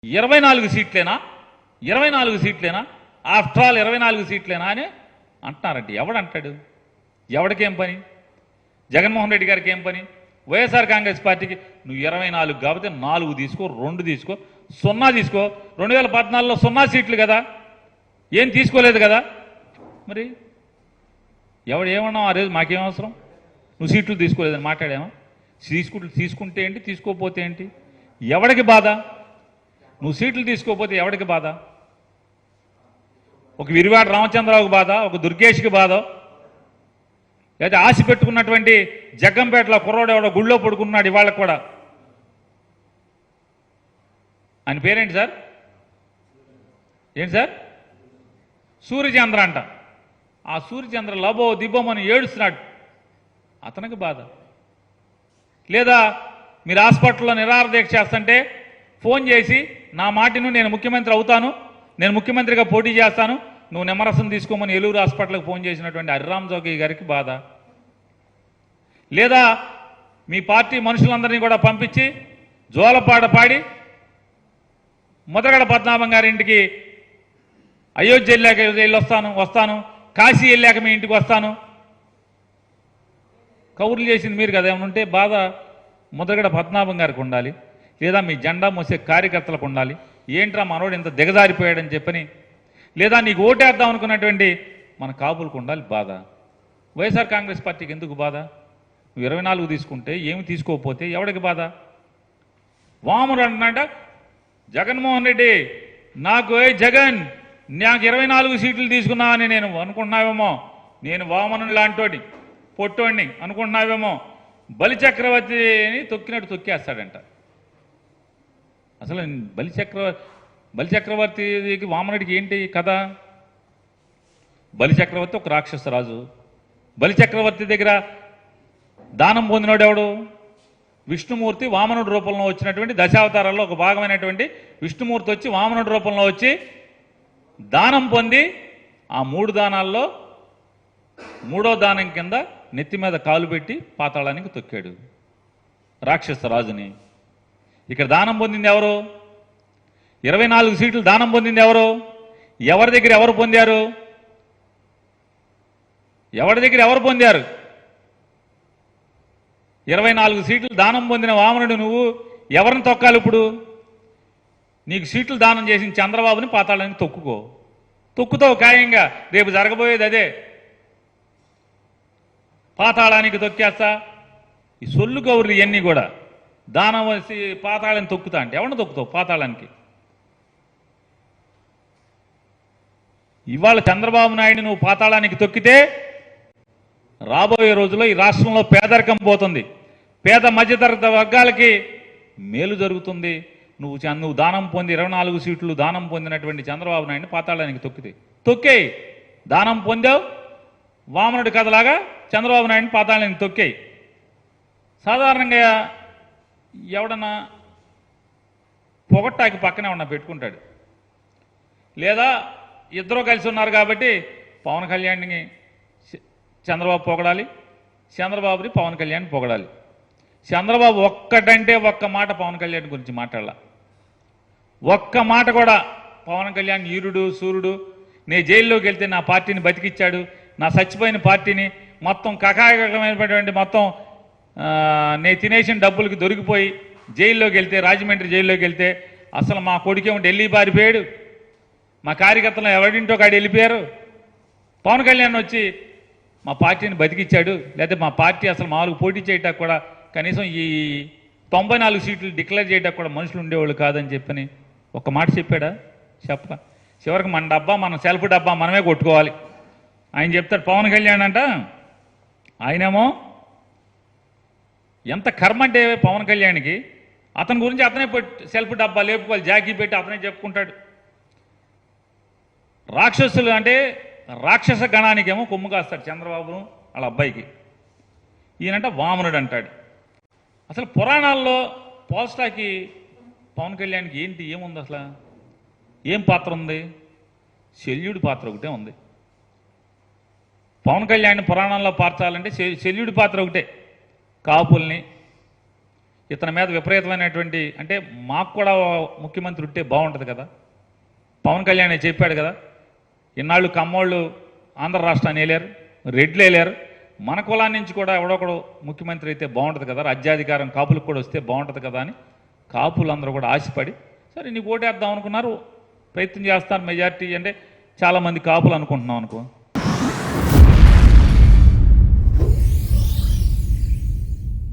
24 సీట్లేనా 24 సీట్లేనా after all 24 సీట్లేనా అని అంటున్నారండి. ఎవడంటాడు? ఎవడికేం పని? జగన్మోహన్ రెడ్డి గారికి ఏం పని? వైఎస్ఆర్ కాంగ్రెస్ పార్టీకి నువ్వు 24 కాబట్టి 4 తీసుకో, 2 తీసుకో, 0 తీసుకో. 2014లో 0 సీట్లు కదా, ఏం తీసుకోలేదు కదా. మరి ఎవడు ఏమన్నావు ఆ రోజు? మాకేం అవసరం? నువ్వు సీట్లు తీసుకోలేదని మాట్లాడామా? తీసుకుంటే ఏంటి, తీసుకోకపోతే ఏంటి? ఎవడికి బాధ? నువ్వు సీట్లు తీసుకోకపోతే ఎవడికి బాధ? ఒక విరివాడ రామచంద్రరావుకి బాధ, ఒక దుర్గేష్కి బాధ, లేదా ఆశ పెట్టుకున్నటువంటి జగ్గంపేటలో కుర్రోడు ఎవడో గుళ్ళో పడుకున్నాడు ఇవాళకు కూడా. ఆయన పేరేంటి సార్? ఏంటి సార్? సూర్యచంద్ర అంట. ఆ సూర్యచంద్ర లబో దిబ్బోమని ఏడుస్తున్నాడు, అతనికి బాధ. లేదా మీరు హాస్పిటల్లో నిరాహార దీక్ష చేస్తుంటే ఫోన్ చేసి నా మాటిను నేను ముఖ్యమంత్రి అవుతాను, నేను ముఖ్యమంత్రిగా పోటీ చేస్తాను, నువ్వు నిమ్మరసం తీసుకోమని ఏలూరు హాస్పిటల్కి ఫోన్ చేసినటువంటి హరిరామ్ జోగి గారికి బాధ. లేదా మీ పార్టీ మనుషులందరినీ కూడా పంపించి జోలపాట పాడి ముద్రగడ పద్మనాభం గారింటికి అయోధ్య వెళ్ళి వస్తాను, కాశీ వెళ్ళాక మీ ఇంటికి వస్తాను కౌర్లు చేసింది మీరు కదా. ఏమైనా ఉంటే బాధ ముద్రగడ పద్మనాభం గారికి ఉండాలి, లేదా మీ జెండా మోసే కార్యకర్తలకు ఉండాలి. ఏంట్రా మనోడు ఇంత దిగజారిపోయాడని చెప్పని, లేదా నీకు ఓటేద్దాం అనుకున్నటువంటి మన కాపులకు ఉండాలి బాధ. వైఎస్ఆర్ కాంగ్రెస్ పార్టీకి ఎందుకు బాధ? నువ్వు 24 తీసుకుంటే ఏమి తీసుకోకపోతే ఎవడికి బాధ? వామనుడు అంటున్నాడ జగన్మోహన్ రెడ్డి, నాకు జగన్ నాకు 24 సీట్లు తీసుకున్నా అని నేను అనుకుంటున్నావేమో, నేను వామనుడు లాంటోడి పొట్టోడిని అనుకుంటున్నావేమో, బలిచక్రవర్తిని తొక్కినట్టు తొక్కేస్తాడంట. అసలు బలిచక్రవర్తికి వామనుడికి ఏంటి కథ? బలిచక్రవర్తి ఒక రాక్షస రాజు. బలిచక్రవర్తి దగ్గర దానం పొందినోడు ఎవడు? విష్ణుమూర్తి వామనుడి రూపంలో వచ్చినటువంటి దశావతారాల్లో ఒక భాగమైనటువంటి విష్ణుమూర్తి వచ్చి వామనుడి రూపంలో వచ్చి దానం పొంది ఆ 3 దానాల్లో 3వ దానం కింద నెత్తి మీద కాలు పెట్టి పాతాళానికి తొక్కాడు రాక్షస రాజుని. ఇక్కడ దానం పొందింది ఎవరు? 24 సీట్లు దానం పొందింది ఎవరు? ఎవరి దగ్గర ఎవరు పొందారు? ఎవరి దగ్గర ఎవరు పొందారు? 24 సీట్లు దానం పొందిన వామనుడు నువ్వు ఎవరిని తొక్కాలి ఇప్పుడు? నీకు సీట్లు దానం చేసిన చంద్రబాబుని పాతాళానికి తొక్కుతావు ఖాయంగా. రేపు జరగబోయేది అదే, పాతాళానికి తొక్కేస్తా. ఈ సొల్లు గౌరులు ఇవన్నీ కూడా దానం వేసి పాతాళాన్ని తొక్కుతా అంటే ఎవరిని తొక్కుతావు పాతాళానికి? ఇవాళ చంద్రబాబు నాయుడు నువ్వు పాతాళానికి తొక్కితే రాబోయే రోజుల్లో ఈ రాష్ట్రంలో పేదరికం పోతుంది, పేద మధ్యతరగతి వర్గాలకి మేలు జరుగుతుంది. నువ్వు దానం పొంది 24 సీట్లు దానం పొందినటువంటి చంద్రబాబు నాయుడిని పాతాళానికి తొక్కేయి. దానం పొందావు వామనుడి కథలాగా చంద్రబాబు నాయుడిని పాతాళానికి తొక్కేయి. సాధారణంగా ఎవడన్నా పొగట్టాకి పక్కనే ఉన్న పెట్టుకుంటాడు, లేదా ఇద్దరు కలిసి ఉన్నారు కాబట్టి పవన్ కళ్యాణ్ని చంద్రబాబు పొగడాలి, చంద్రబాబుని పవన్ కళ్యాణ్ పొగడాలి. చంద్రబాబు ఒక్కటంటే ఒక్క మాట పవన్ కళ్యాణ్ గురించి మాట్లాడాల, ఒక్క మాట కూడా. పవన్ కళ్యాణ్ ఈరుడు సూర్యుడు, నేను జైల్లోకి వెళ్తే నా పార్టీని బతికిచ్చాడు, నా చచ్చిపోయిన పార్టీని మొత్తం కకాయకమైనటువంటి మొత్తం నేను తినేసిన డబ్బులకి దొరికిపోయి జైల్లోకి వెళ్తే, రాజమండ్రి జైల్లోకి వెళ్తే అసలు మా కొడుకేమో ఢిల్లీ పారిపోయాడు, మా కార్యకర్తలు ఎవరింటో కాడి వెళ్ళిపోయారు. పవన్ కళ్యాణ్ వచ్చి మా పార్టీని బతికిచ్చాడు, లేకపోతే మా పార్టీ అసలు మామూలుగా పోటీ చేయటానికి కూడా కనీసం ఈ 94 సీట్లు డిక్లేర్ చేయడానికి కూడా మనుషులు ఉండేవాళ్ళు కాదని చెప్పని ఒక్క మాట చెప్పాడా? చెప్ప. చివరికి మన డబ్బా, మన సెల్ఫ్ డబ్బా మనమే కొట్టుకోవాలి ఆయన చెప్తాడు. పవన్ కళ్యాణ్ అంట, ఆయనేమో ఎంత కర్మ అంటే పవన్ కళ్యాణ్కి, అతని గురించి అతనే సెల్ఫ్ డబ్బా లేపుకోవాలి, జాకీ పెట్టి అతనే చెప్పుకుంటాడు. రాక్షసులు అంటే రాక్షస గణానికేమో కొమ్ము కాస్తాడు చంద్రబాబును వాళ్ళ అబ్బాయికి. ఈయనంట వామనుడు అంటాడు. అసలు పురాణాల్లో పోల్స్టాకి పవన్ కళ్యాణ్కి ఏంటి ఏముంది? అసలు ఏం పాత్ర ఉంది? శల్యుడి పాత్ర ఒకటే ఉంది. పవన్ కళ్యాణ్ పురాణాల్లో పార్చాలంటే శల్యుడి పాత్ర ఒకటే. కాపుల్ని ఇతని మీద విపరీతమైనటువంటి అంటే మాకు కూడా ముఖ్యమంత్రి ఉంటే బాగుంటుంది కదా. పవన్ కళ్యాణ్ చెప్పాడు కదా, ఇన్నాళ్ళు కమ్మోళ్ళు ఆంధ్ర రాష్ట్రాన్ని వేలారు, రెడ్లు వేలారు, మన కులాన్ని నుంచి కూడా ఎవడొకడు ముఖ్యమంత్రి అయితే బాగుంటుంది కదా, రాజ్యాధికారం కాపులకు కూడా వస్తే బాగుంటుంది కదా అని కాపులందరూ కూడా ఆశపడి సరే నీకు ఓటేద్దాం అనుకున్నారు, ప్రయత్నం చేస్తారు. మెజారిటీ అంటే చాలామంది కాపులు అనుకుంటున్నాం అనుకో.